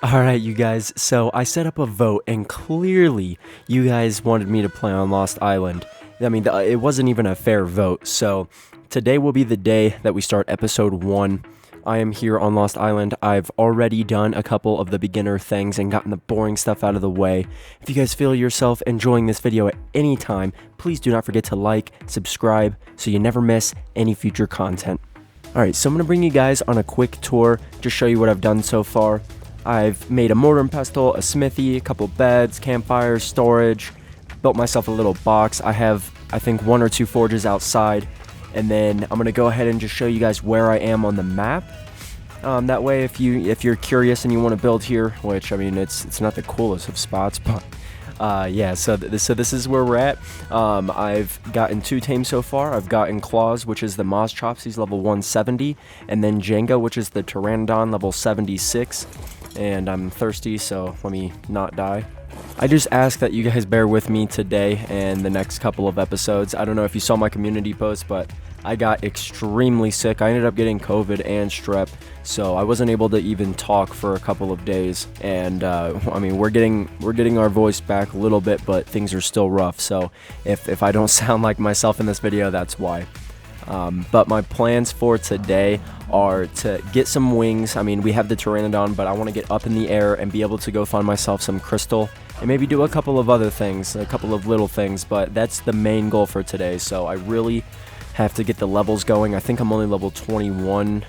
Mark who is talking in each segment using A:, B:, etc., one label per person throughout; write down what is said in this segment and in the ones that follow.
A: Alright, you guys, so I set up a vote, and clearly you guys wanted me to play on Lost Island. I mean, it wasn't even a fair vote, so today will be the day that we start episode 1. I am here on Lost Island. I've already done a couple of the beginner things and gotten the boring stuff out of the way. If you guys feel yourself enjoying this video at any time, please do not forget to like, subscribe, so you never miss any future content. Alright, so I'm going to bring you guys on a quick tour, just show you what I've done so far. I've made a mortar and pestle, a smithy, a couple beds, campfires, storage, built myself a little box. I have, I think, 1 or 2 forges outside, and then I'm going to go ahead and just show you guys where I am on the map. That way, if you're curious and you want to build here, which, I mean, it's not the coolest of spots, but yeah, so this is where we're at. I've gotten 2 tames so far. I've gotten Claws, which is the Moz Chops, he's level 170, and then Jenga, which is the Pteranodon, level 76. And I'm thirsty, so let me not die. I just ask that you guys bear with me today and the next couple of episodes. I don't know if you saw my community post, but I got extremely sick. I ended up getting COVID and strep, so I wasn't able to even talk for a couple of days. And I mean, we're getting our voice back a little bit, but things are still rough. So if I don't sound like myself in this video, that's why. But my plans for today are to get some wings. I mean, we have the Pteranodon, but I want to get up in the air and be able to go find myself some crystal and maybe do a couple of other things, a couple of little things, but that's the main goal for today. So I really have to get the levels going. I think I'm only level 21,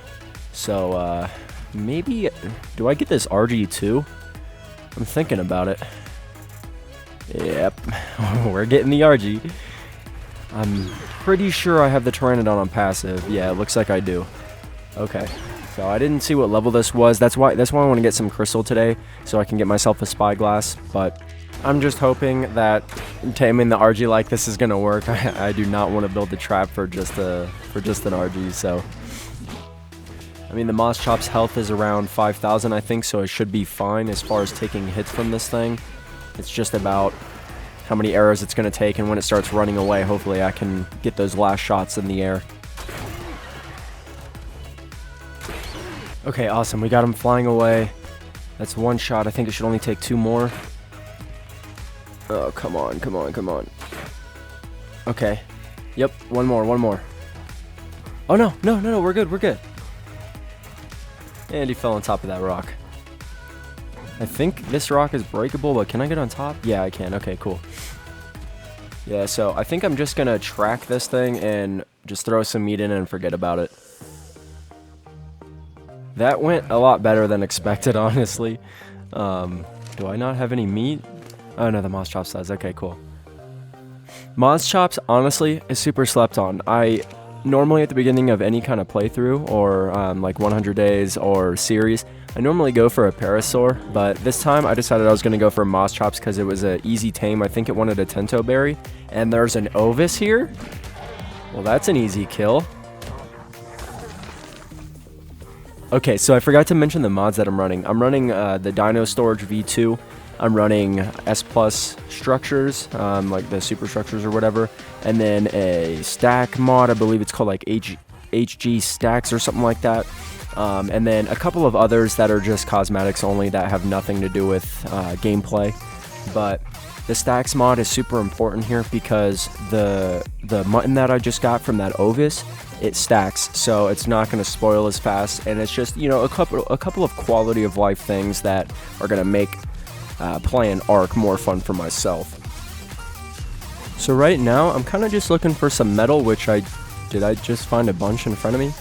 A: so maybe, do I get this RG too? I'm thinking about it. Yep, we're getting the RG. I'm pretty sure I have the Pteranodon on passive. Yeah, it looks like I do. Okay, so I didn't see what level this was. That's why I want to get some crystal today, so I can get myself a spyglass. But I'm just hoping that taming the RG like this is gonna work. I do not want to build the trap for just an RG. So, I mean, the Moz Chop's health is around 5,000, I think, so it should be fine as far as taking hits from this thing. It's just about how many arrows it's going to take, and when it starts running away, hopefully I can get those last shots in the air. Okay, awesome. We got him flying away. That's 1 shot. I think it should only take 2 more. Oh, come on, come on, come on. Okay. Yep, 1 more, 1 more. Oh, no, no, no, no, we're good, we're good. And he fell on top of that rock. I think this rock is breakable, but can I get on top? Yeah, I can. Okay, cool. Yeah, so I think I'm just gonna track this thing and just throw some meat in and forget about it. That went a lot better than expected, honestly. Do I not have any meat? Oh no, the Moz Chops does. Okay, cool. Moz Chops, honestly, is super slept on. I normally at the beginning of any kind of playthrough or like 100 days or series, I normally go for a Parasaur, but this time I decided I was going to go for Moz Chops because it was an easy tame. I think it wanted a Tento Berry, and there's an Ovis here. Well, that's an easy kill. Okay, so I forgot to mention the mods that I'm running. I'm running the Dino Storage V2. I'm running S Plus structures, like the super structures or whatever, and then a stack mod. I believe it's called like HG stacks or something like that. And then a couple of others that are just cosmetics only that have nothing to do with gameplay. But the stacks mod is super important here because the mutton that I just got from that Ovis, it stacks, so it's not going to spoil as fast, and it's just, you know, a couple of quality of life things that are going to make playing ARK more fun for myself. So right now I'm kind of just looking for some metal, which I just find a bunch in front of me.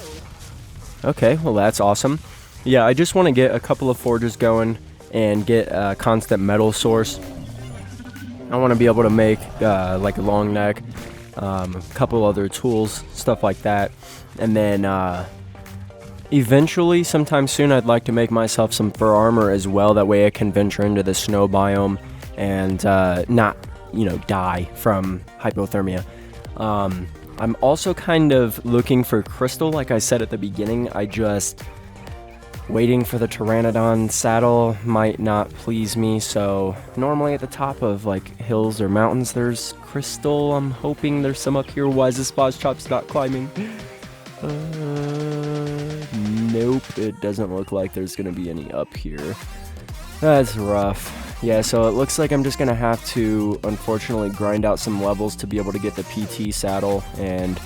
A: Okay, well that's awesome. Yeah, I just want to get a couple of forges going and get a constant metal source. I want to be able to make like a long neck, a couple other tools, stuff like that. And then eventually, sometime soon, I'd like to make myself some fur armor as well. That way I can venture into the snow biome and not, you know, die from hypothermia. I'm also kind of looking for crystal, like I said at the beginning. Waiting for the Pteranodon saddle might not please me, so normally at the top of like hills or mountains there's crystal. I'm hoping there's some up here. Why is this Moz Chops not climbing? Nope, it doesn't look like there's gonna be any up here. That's rough. Yeah, so it looks like I'm just gonna have to, unfortunately, grind out some levels to be able to get the PT saddle and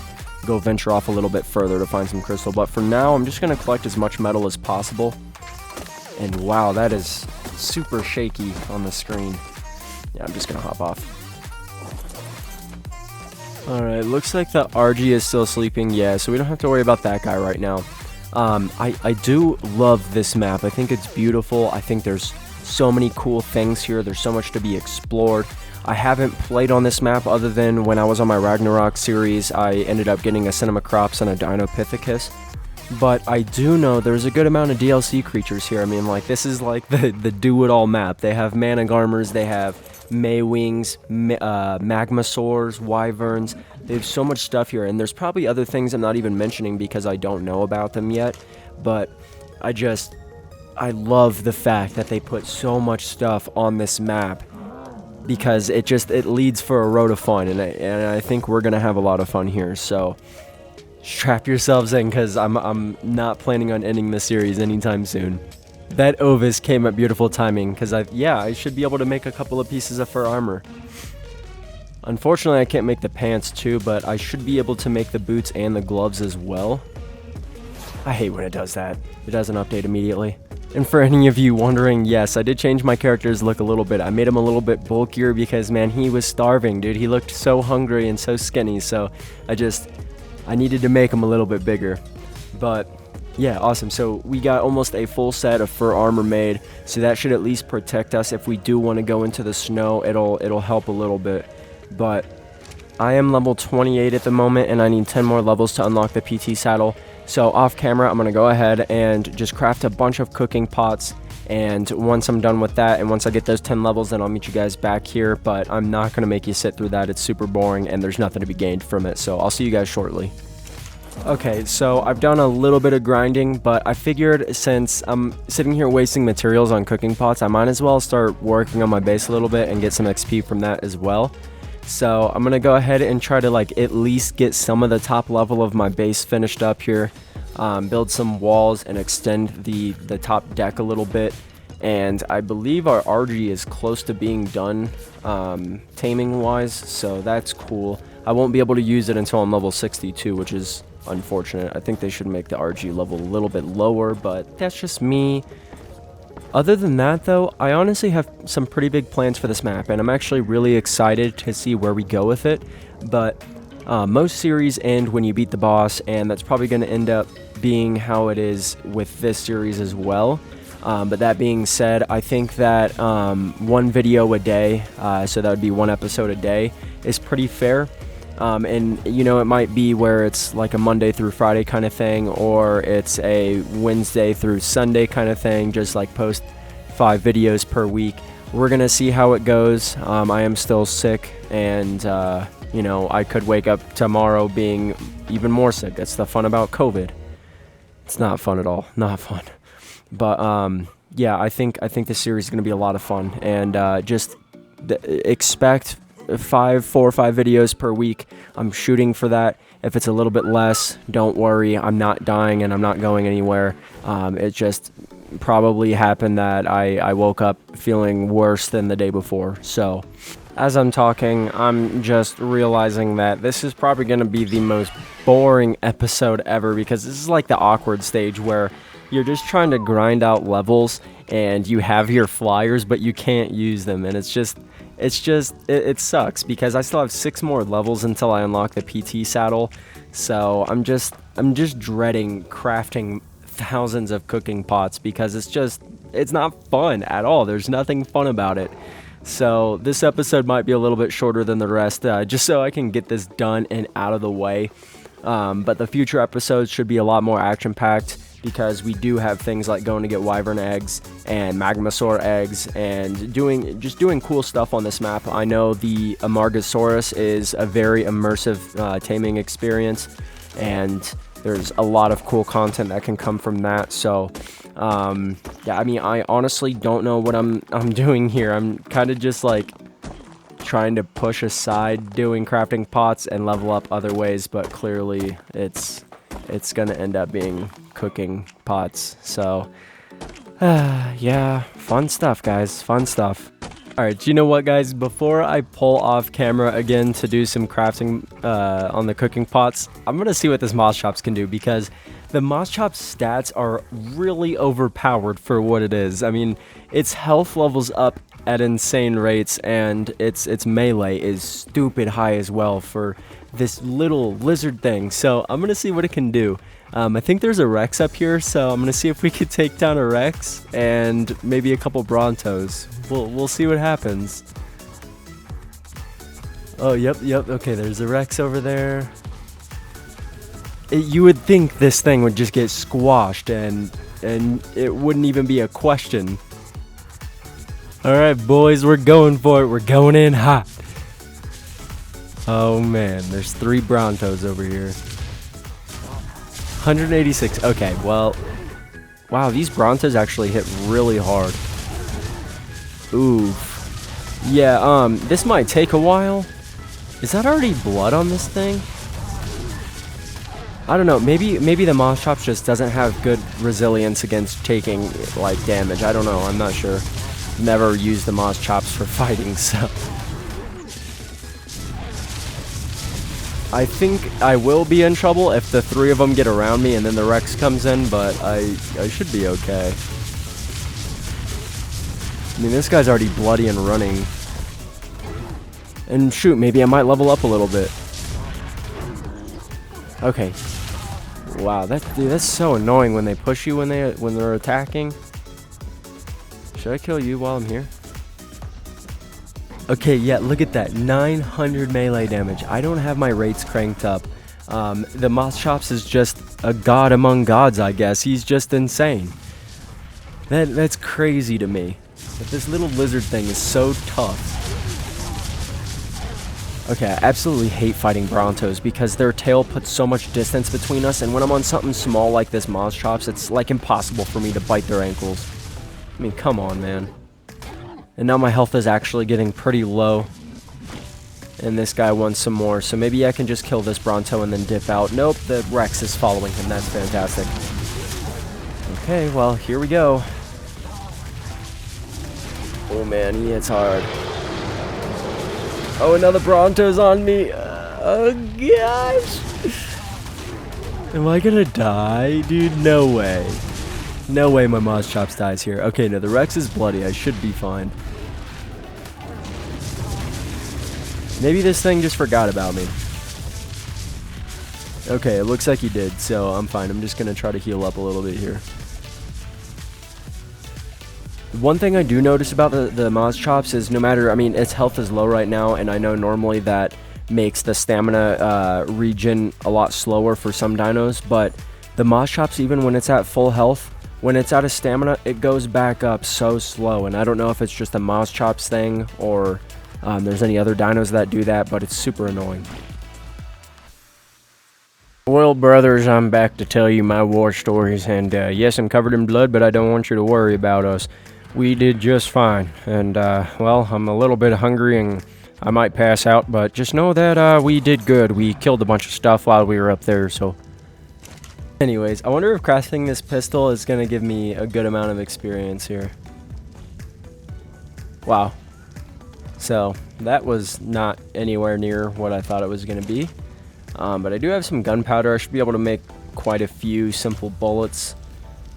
A: go venture off a little bit further to find some crystal. But for now, I'm just gonna collect as much metal as possible. And wow, that is super shaky on the screen. Yeah, I'm just gonna hop off. Alright, looks like the RG is still sleeping. Yeah, so we don't have to worry about that guy right now. I do love this map. I think it's beautiful. I think there's so many cool things here. There's so much to be explored. I haven't played on this map other than when I was on my Ragnarok series. I ended up getting a Cinemacrops and a Dinopithecus. But I do know there's a good amount of DLC creatures here. I mean, like, this is like the do-it-all map. They have Managarmers, they have Maywings, Magmasaurs, Wyverns. They have so much stuff here, and there's probably other things I'm not even mentioning because I don't know about them yet. But I love the fact that they put so much stuff on this map because it leads for a road of fun, and I think we're gonna have a lot of fun here. So strap yourselves in because I'm not planning on ending the series anytime soon. That Ovis came at beautiful timing because I should be able to make a couple of pieces of fur armor. Unfortunately, I can't make the pants too, but I should be able to make the boots and the gloves as well. I hate when it does that. It doesn't update immediately. And for any of you wondering, yes, I did change my character's look a little bit. I made him a little bit bulkier because, man, he was starving, dude. He looked so hungry and so skinny, so I needed to make him a little bit bigger. But yeah, awesome. So we got almost a full set of fur armor made, so that should at least protect us if we do want to go into the snow. It'll help a little bit. But I am level 28 at the moment, and I need 10 more levels to unlock the PT saddle. So off camera, I'm going to go ahead and just craft a bunch of cooking pots, and once I'm done with that, and once I get those 10 levels, then I'll meet you guys back here. But I'm not going to make you sit through that. It's super boring, and there's nothing to be gained from it, so I'll see you guys shortly. Okay, so I've done a little bit of grinding, but I figured since I'm sitting here wasting materials on cooking pots, I might as well start working on my base a little bit and get some XP from that as well. So I'm gonna go ahead and try to at least get some of the top level of my base finished up here, build some walls and extend the top deck a little bit. And I believe our RG is close to being done taming wise, so that's cool. I won't be able to use it until I'm level 62, which is unfortunate. I think they should make the RG level a little bit lower, but that's just me. Other than that, though, I honestly have some pretty big plans for this map, and I'm actually really excited to see where we go with it. But most series end when you beat the boss, and that's probably going to end up being how it is with this series as well. But that being said, I think that one video a day, so that would be one episode a day, is pretty fair. And you know, it might be where it's like a Monday through Friday kind of thing, or it's a Wednesday through Sunday kind of thing, just like post 5 videos per week. We're gonna see how it goes. I am still sick, and you know, I could wake up tomorrow being even more sick. That's the fun about COVID. It's not fun at all, not fun. But yeah, I think this series is gonna be a lot of fun, and just expect 4 or 5 videos per week. I'm shooting for that. If it's a little bit less, don't worry. I'm not dying and I'm not going anywhere. It just probably happened that I woke up feeling worse than the day before. So as I'm talking, I'm just realizing that this is probably going to be the most boring episode ever, because this is like the awkward stage where you're just trying to grind out levels and you have your flyers but you can't use them, and it sucks because I still have 6 more levels until I unlock the PT saddle. So I'm just dreading crafting thousands of cooking pots because it's not fun at all. There's nothing fun about it. So this episode might be a little bit shorter than the rest, just so I can get this done and out of the way. But the future episodes should be a lot more action-packed, because we do have things like going to get wyvern eggs and magmasaur eggs and doing cool stuff on this map. I know the Amargasaurus is a very immersive taming experience, and there's a lot of cool content that can come from that. So yeah, I mean, I honestly don't know what I'm doing here. I'm kind of just like trying to push aside doing crafting pots and level up other ways, but clearly it's gonna end up being cooking pots. So Yeah, fun stuff, guys. Fun stuff. Alright, you know what, guys? Before I pull off camera again to do some crafting on the cooking pots, I'm gonna see what this Moss Chops can do, because the Moss Chops stats are really overpowered for what it is. I mean, its health levels up at insane rates, and its melee is stupid high as well for this little lizard thing. So I'm gonna see what it can do. I think there's a Rex up here, so I'm gonna see if we could take down a Rex and maybe a couple Brontos. We'll see what happens. Oh, yep. Okay, there's a Rex over there. You would think this thing would just get squashed and it wouldn't even be a question. All right, boys, we're going for it. We're going in hot. Oh man, there's 3 Brontos over here. 186. Okay, well, wow, these Brontos actually hit really hard. Oof. Yeah, this might take a while. Is that already blood on this thing? I don't know. Maybe the Moss Chops just doesn't have good resilience against taking like damage. I don't know. I'm not sure. Never used the Moss Chops for fighting, so I think I will be in trouble if the 3 of them get around me and then the Rex comes in, but I should be okay. I mean, this guy's already bloody and running. And shoot, maybe I might level up a little bit. Okay. Wow, that's so annoying when they push you when they're attacking. Should I kill you while I'm here? Okay, yeah, look at that. 900 melee damage. I don't have my rates cranked up. The Moss Chops is just a god among gods, I guess. He's just insane. That's crazy to me. But this little lizard thing is so tough. Okay, I absolutely hate fighting Brontos because their tail puts so much distance between us, and when I'm on something small like this Moss Chops, it's like impossible for me to bite their ankles. I mean, come on, man. And now my health is actually getting pretty low. And this guy wants some more, so maybe I can just kill this Bronto and then dip out. Nope, the Rex is following him. That's fantastic. Okay, well, here we go. Oh man, he hits hard. Oh, another Bronto's on me. Oh gosh. Am I gonna die? Dude, no way. No way my Moss Chops dies here. Okay, no, the Rex is bloody. I should be fine. Maybe this thing just forgot about me. Okay, it looks like he did, so I'm fine. I'm just gonna try to heal up a little bit here. One thing I do notice about the Moss Chops is no matter, I mean, its health is low right now, and I know normally that makes the stamina regen a lot slower for some dinos, but the Moss Chops, even when it's at full health, when it's out of stamina, it goes back up so slow, and I don't know if it's just a Moss Chops thing or there's any other dinos that do that, but it's super annoying. Well, brothers, I'm back to tell you my war stories, and yes, I'm covered in blood, but I don't want you to worry about us. We did just fine, and well, I'm a little bit hungry and I might pass out, but just know that we did good. We killed a bunch of stuff while we were up there, so... Anyways, I wonder if crafting this pistol is going to give me a good amount of experience here. Wow. So, that was not anywhere near what I thought it was going to be. But I do have some gunpowder. I should be able to make quite a few simple bullets.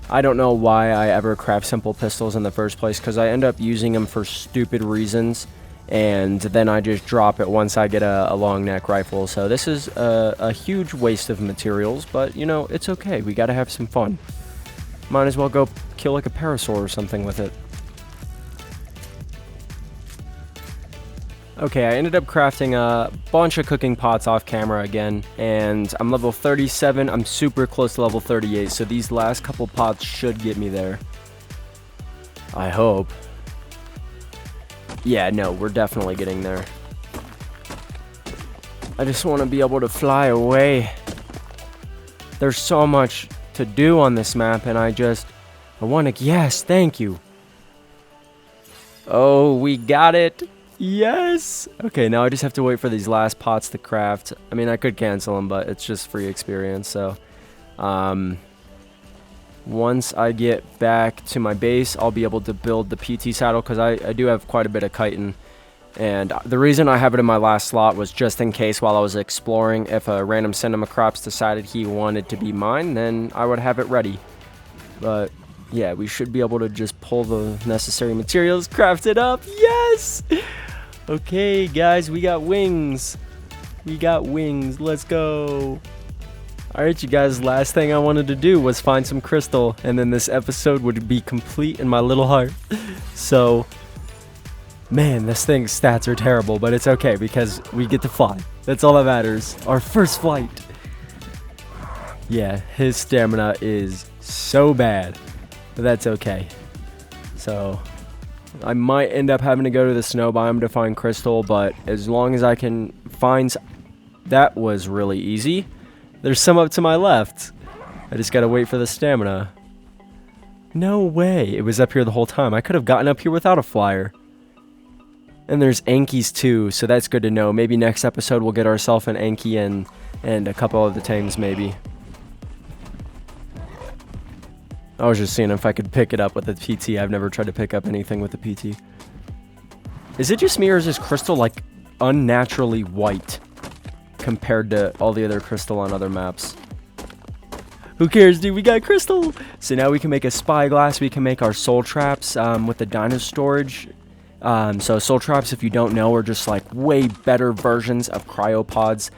A: I don't know why I ever craft simple pistols in the first place, because I end up using them for stupid reasons. And then I just drop it once I get a long neck rifle. So this is a huge waste of materials, but you know, it's okay. We gotta have some fun. Might as well go kill like a parasaur or something with it. Okay, I ended up crafting a bunch of cooking pots off camera again, and I'm level 37. I'm super close to level 38, so these last couple pots should get me there. I hope. Yeah, no, we're definitely getting there. I just want to be able to fly away. There's so much to do on this map, and I want to... Yes, thank you. Oh, we got it. Yes. Okay, now I just have to wait for these last pots to craft. I mean, I could cancel them, but it's just free experience, so... once I get back to my base, I'll be able to build the PT saddle, because I do have quite a bit of chitin. And the reason I have it in my last slot was just in case while I was exploring, if a random cinema crops decided he wanted to be mine, then I would have it ready. But yeah, we should be able to just pull the necessary materials, craft it up. Yes! Okay, guys, we got wings. We got wings. Let's go. Alright, you guys, last thing I wanted to do was find some crystal, and then this episode would be complete in my little heart. So, man, this thing's stats are terrible, but it's okay because we get to fly. That's all that matters. Our first flight. Yeah, his stamina is so bad, but that's okay. So, I might end up having to go to the snow biome to find crystal, but as long as I can find... That was really easy. There's some up to my left. I just gotta wait for the stamina. No way. It was up here the whole time. I could have gotten up here without a flyer. And there's Ankies too, so that's good to know. Maybe next episode we'll get ourselves an Anki and a couple of the tames maybe. I was just seeing if I could pick it up with the PT. I've never tried to pick up anything with the PT. Is it just me, or is this crystal like unnaturally white compared to all the other crystal on other maps? Who cares, dude? We got crystal. So now we can make a spyglass. We can make our soul traps with the dino storage. So soul traps, if you don't know, are just like way better versions of cryopods.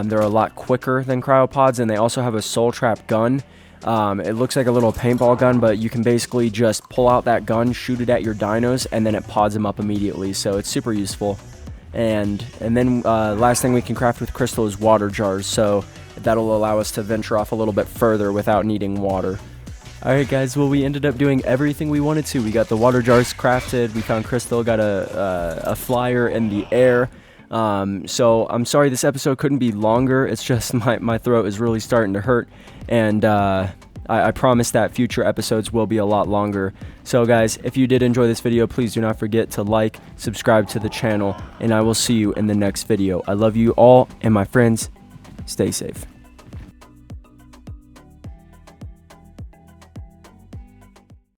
A: They're a lot quicker than cryopods, and they also have a soul trap gun. It looks like a little paintball gun, but you can basically just pull out that gun, shoot it at your dinos, and then it pods them up immediately. So it's super useful. And then last thing we can craft with crystal is water jars. So that'll allow us to venture off a little bit further without needing water. Alright guys, well, we ended up doing everything we wanted to. We got the water jars crafted, we found crystal, got a flyer in the air. So I'm sorry this episode couldn't be longer. It's just my throat is really starting to hurt, and I promise that future episodes will be a lot longer. So guys, if you did enjoy this video, please do not forget to like, subscribe to the channel, and I will see you in the next video. I love you all, and my friends, stay safe.